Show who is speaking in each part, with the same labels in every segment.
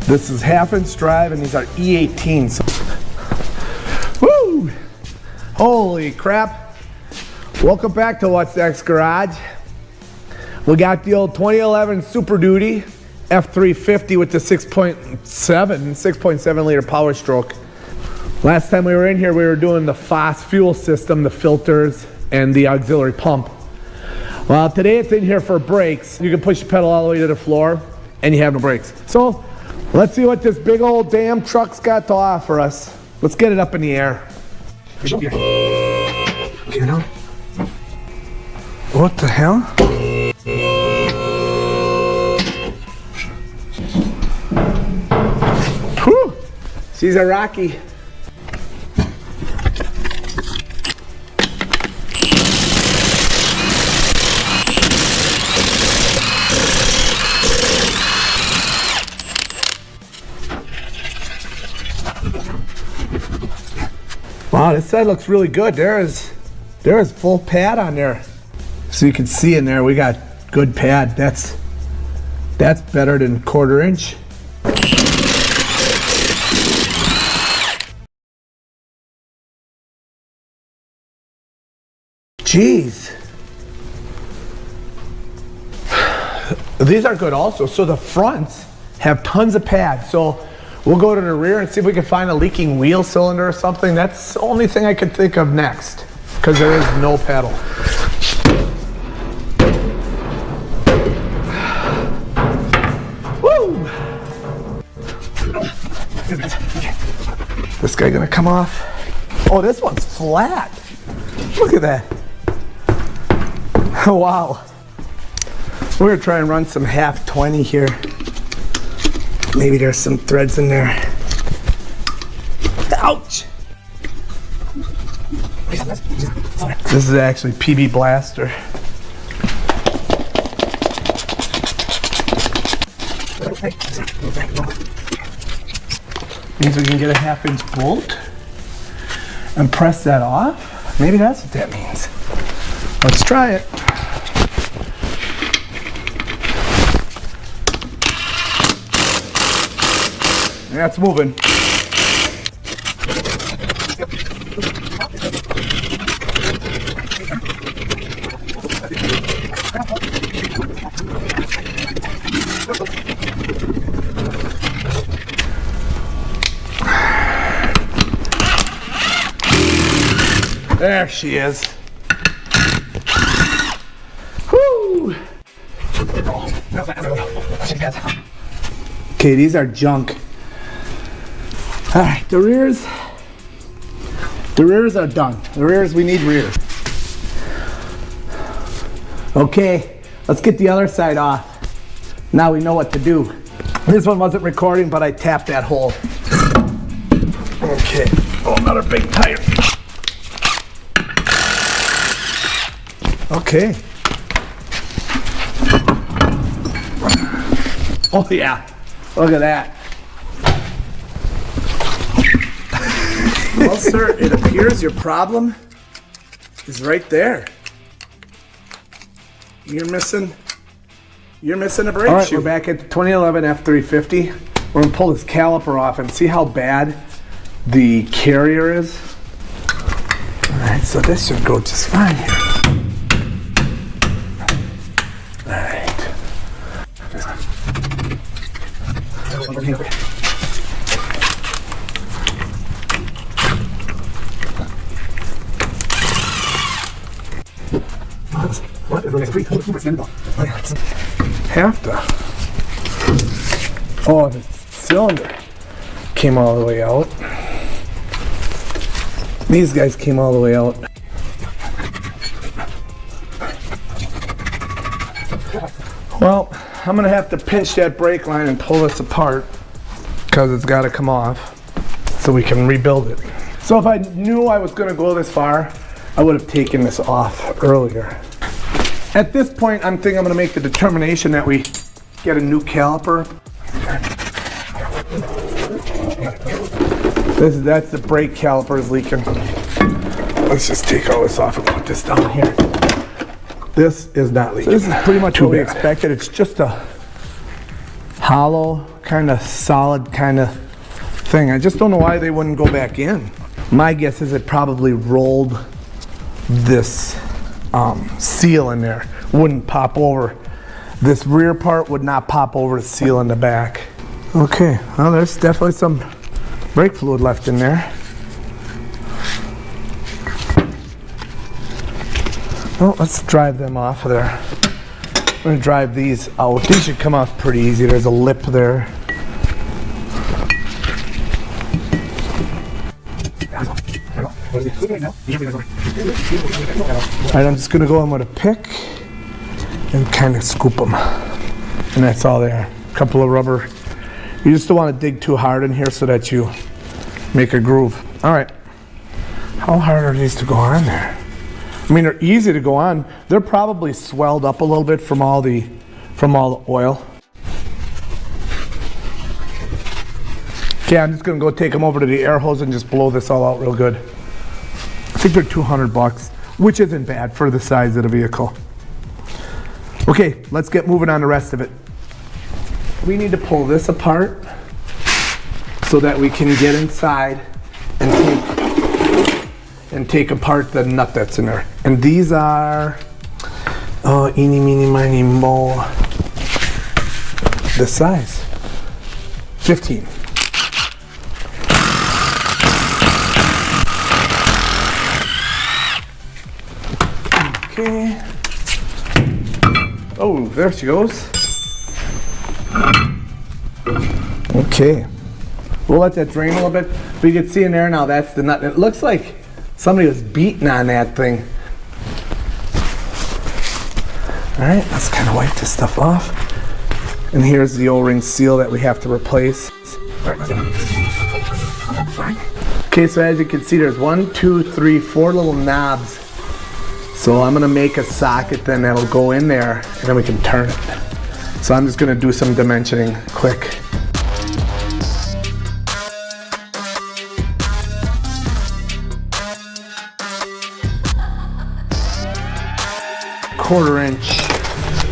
Speaker 1: This is half-inch drive, and these are E18s. Woo! Holy crap! Welcome back to What's Next Garage. We got the old 2011 Super Duty F350 with the 6.7 liter power stroke. Last time we were in here, we were doing the FOS fuel system, the filters, and the auxiliary pump. Well, today it's in here for brakes. You can push the pedal all the way to the floor, and you have no brakes. So, let's see what this big old damn truck's got to offer us. Let's get it up in the air. What the hell? Whew. These are rocky. Wow, this side looks really good. There is full pad on there. So you can see in there we got good pad. That's better than 1/4 inch. Jeez. These are good also. So the fronts have tons of pad. So we'll go to the rear and see if we can find a leaking wheel cylinder or something. That's the only thing I could think of next, because there is no pedal. Woo! This guy gonna come off? Oh, this one's flat. Look at that. Oh, wow. We're gonna try and run some half 20 here. Maybe there's some threads in there. Ouch! This is actually PB Blaster. Means we can get a 1/2 inch bolt and press that off. Maybe that's what that means. Let's try it. Yeah, it's moving. There she is. Whoo! Okay, these are junk. All right, the rears are done. The rears, we need rears. Okay, let's get the other side off. Now we know what to do. This one wasn't recording, but I tapped that hole. Okay, oh, another big tire. Okay. Oh yeah, look at that. Well, sir, it appears your problem is right there. You're missing a brake shoe. All right, we're back at the 2011 F350. We're gonna pull this caliper off and see how bad the carrier is. All right, so this should go just fine here. All right. Have to. Oh, the cylinder came all the way out. These guys came all the way out. Well, I'm gonna have to pinch that brake line and pull this apart because it's got to come off so we can rebuild it. So if I knew I was gonna go this far, I would have taken this off earlier. At this point, I'm thinking I'm going to make the determination that we get a new caliper. That's the brake caliper is leaking. Let's just take all this off and put this down here. This is not leaking. So this is pretty much what we expected. It's just a hollow kind of solid kind of thing. I just don't know why they wouldn't go back in. My guess is it probably rolled this seal in there. Wouldn't pop over. This rear part would not pop over the seal in the back. Okay, well, there's definitely some brake fluid left in there. Well, let's drive them off of there. I'm going to drive these out. These should come off pretty easy. There's a lip there. Alright, I'm just going to go in with a pick and kind of scoop them. And that's all there. A couple of rubber. You just don't want to dig too hard in here so that you make a groove. Alright. How hard are these to go on there? I mean, they're easy to go on. They're probably swelled up a little bit from all the oil. Okay, I'm just gonna go take them over to the air hose and just blow this all out real good. I think they're $200, which isn't bad for the size of the vehicle. Okay, let's get moving on the rest of it. We need to pull this apart so that we can get inside and take apart the nut that's in there. And these are, oh, eeny, meeny, miny, mo, this size, 15. Okay. Oh, there she goes. Okay. We'll let that drain a little bit. But you can see in there now, that's the nut. It looks like somebody was beating on that thing. All right, let's kind of wipe this stuff off. And here's the O-ring seal that we have to replace. Okay, so as you can see, there's 1, 2, 3, 4 little knobs. So I'm gonna make a socket then that'll go in there and then we can turn it. So I'm just gonna do some dimensioning quick. Quarter-inch.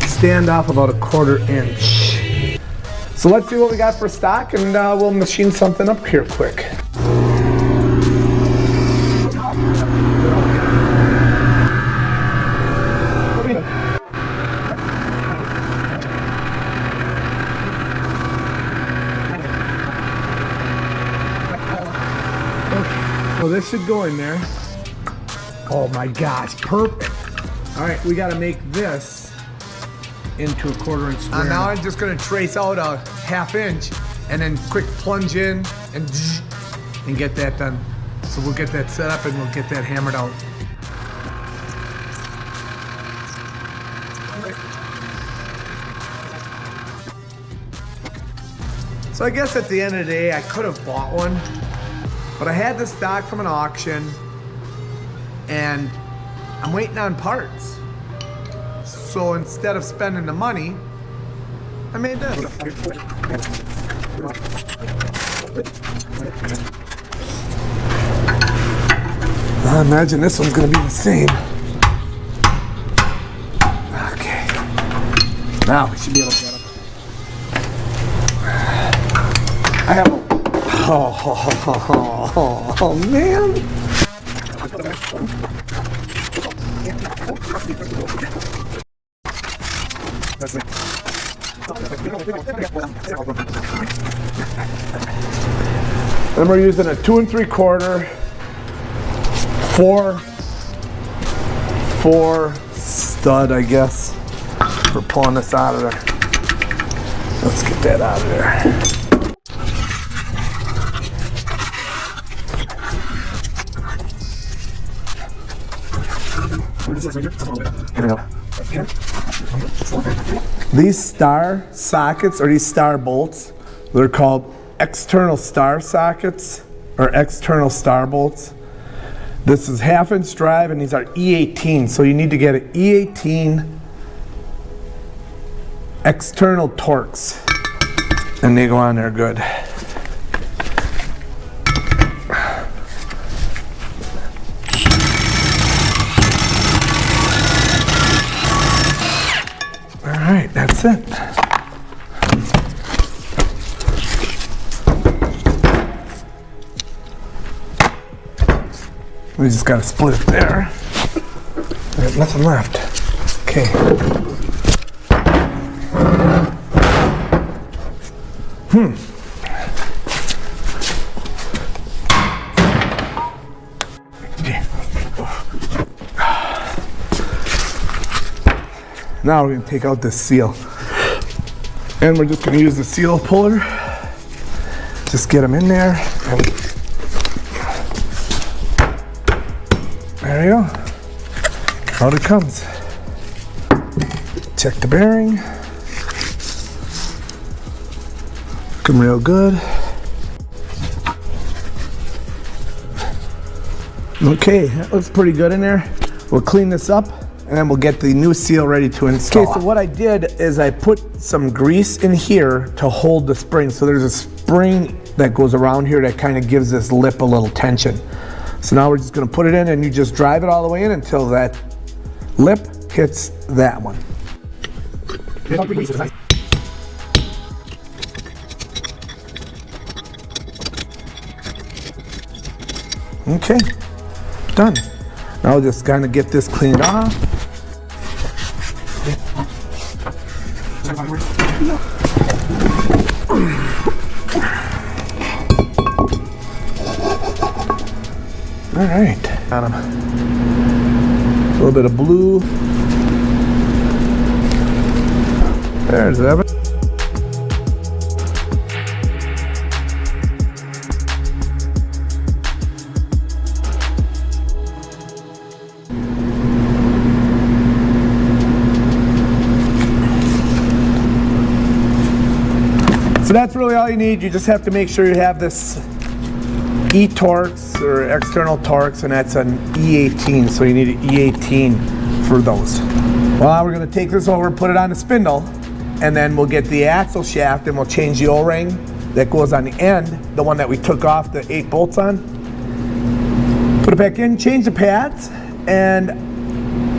Speaker 1: Stand off about a 1/4 inch. So let's see what we got for stock and we'll machine something up here quick. Well, this should go in there. Oh my gosh, perfect. All right, we gotta make this into a 1/4 inch square. Now I'm just gonna trace out a 1/2 inch and then quick plunge in and get that done. So we'll get that set up and we'll get that hammered out. So I guess at the end of the day, I could have bought one, but I had the stock from an auction and I'm waiting on parts. So instead of spending the money, I made this. I imagine this one's gonna be the same. Okay. Now we should be able to get them. I have a, oh man. Then we're using a 2 3/4, 4 stud, I guess, for pulling this out of there. Let's get that out of there. These star sockets, or these star bolts, they're called external star sockets or external star bolts. This is 1/2 inch drive and these are E18, so you need to get an E18 external Torx and they go on there good. Alright, that's it. We just gotta split it there. I have nothing left. Okay. Now we're going to take out this seal. And we're just going to use the seal puller. Just get them in there. And there you go. Out it comes. Check the bearing. Looking real good. Okay, that looks pretty good in there. We'll clean this up and then we'll get the new seal ready to install. Okay, so what I did is I put some grease in here to hold the spring. So there's a spring that goes around here that kind of gives this lip a little tension. So now we're just gonna put it in and you just drive it all the way in until that lip hits that one. Okay, done. Now we'll just kind of get this cleaned off. All right, got him. A little bit of blue. There's Evan. So that's really all you need. You just have to make sure you have this E-Torx or external Torx, and that's an E18, so you need an E18 for those. Well, now we're going to take this over, put it on the spindle, and then we'll get the axle shaft and we'll change the O-ring that goes on the end, the one that we took off the 8 bolts on. Put it back in, change the pads, and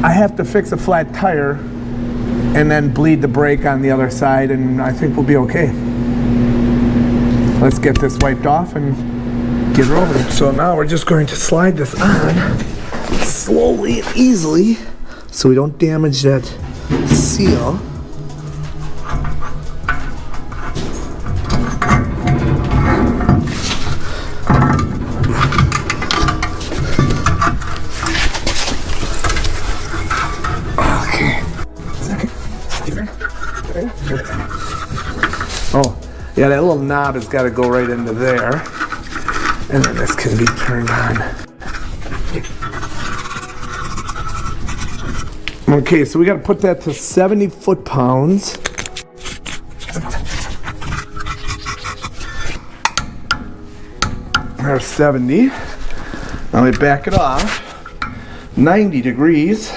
Speaker 1: I have to fix a flat tire and then bleed the brake on the other side, and I think we'll be okay. Let's get this wiped off and get rolling. So now we're just going to slide this on slowly and easily so we don't damage that seal. Oh, yeah, that little knob has got to go right into there. And then this can be turned on. Okay, so we got to put that to 70 foot-pounds. There's 70. Now we back it off 90 degrees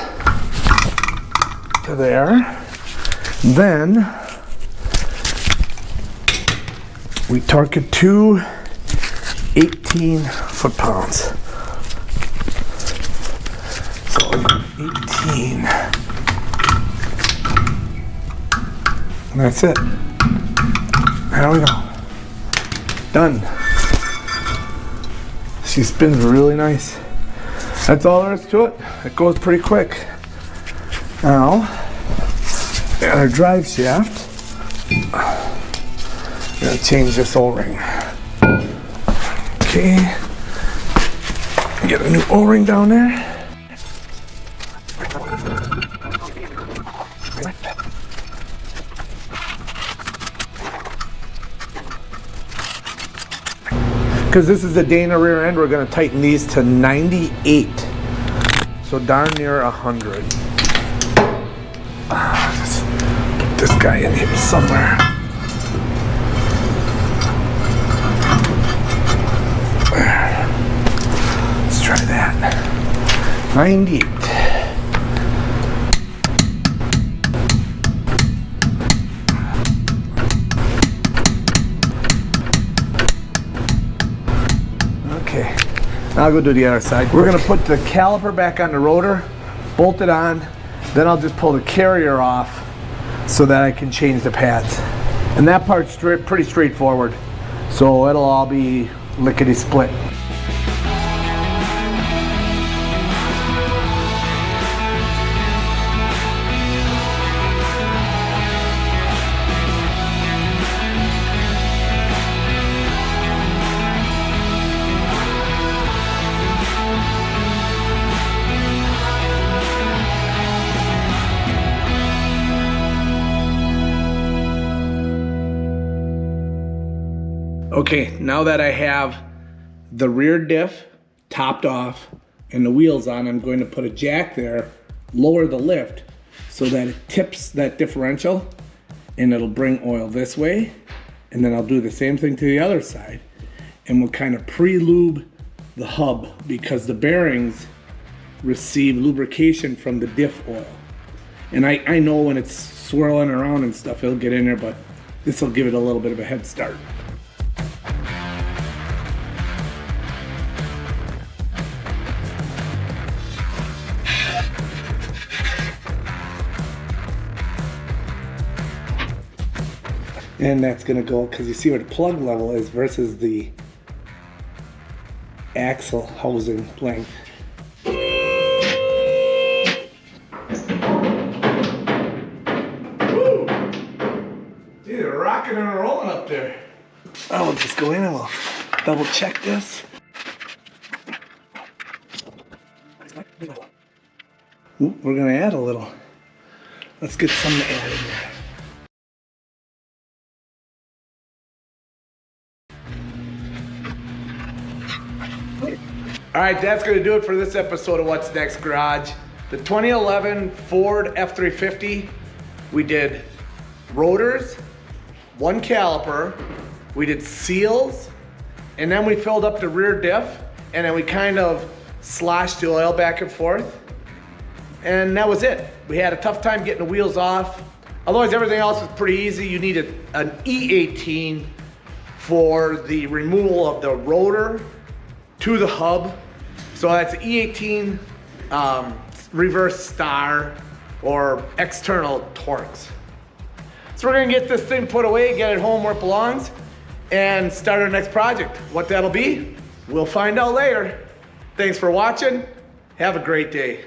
Speaker 1: to there. Then we torque it to 18 foot-pounds. So 18. And that's it. There we go. Done. She spins really nice. That's all there is to it. It goes pretty quick. Now, got our drive shaft. Gonna change this O-ring. Okay. Get a new O-ring down there. Because this is the Dana rear end, we're going to tighten these to 98. So darn near 100. Just put this guy in here somewhere. Let's try that. 98. Okay, now I'll go do the other side. We're going to put the caliper back on the rotor, bolt it on, then I'll just pull the carrier off so that I can change the pads. And that part's pretty straightforward, so it'll all be lickety split. Okay, now that I have the rear diff topped off and the wheels on, I'm going to put a jack there, lower the lift so that it tips that differential and it'll bring oil this way. And then I'll do the same thing to the other side. And we'll kind of pre-lube the hub because the bearings receive lubrication from the diff oil. And I know when it's swirling around and stuff, it'll get in there, but this will give it a little bit of a head start. And that's gonna go, because you see where the plug level is versus the axle housing length. Woo! Dude, they're rocking and rolling up there. Oh, we'll just go in and we'll double check this. Ooh, we're gonna add a little. Let's get some to add in there. All right, that's gonna do it for this episode of What's Next Garage. The 2011 Ford F350, we did rotors, one caliper, we did seals, and then we filled up the rear diff, and then we kind of sloshed the oil back and forth, and that was it. We had a tough time getting the wheels off. Otherwise, everything else was pretty easy. You needed an E18 for the removal of the rotor to the hub. So that's E18 reverse star or external torques. So we're gonna get this thing put away, get it home where it belongs, and start our next project. What that'll be, we'll find out later. Thanks for watching. Have a great day.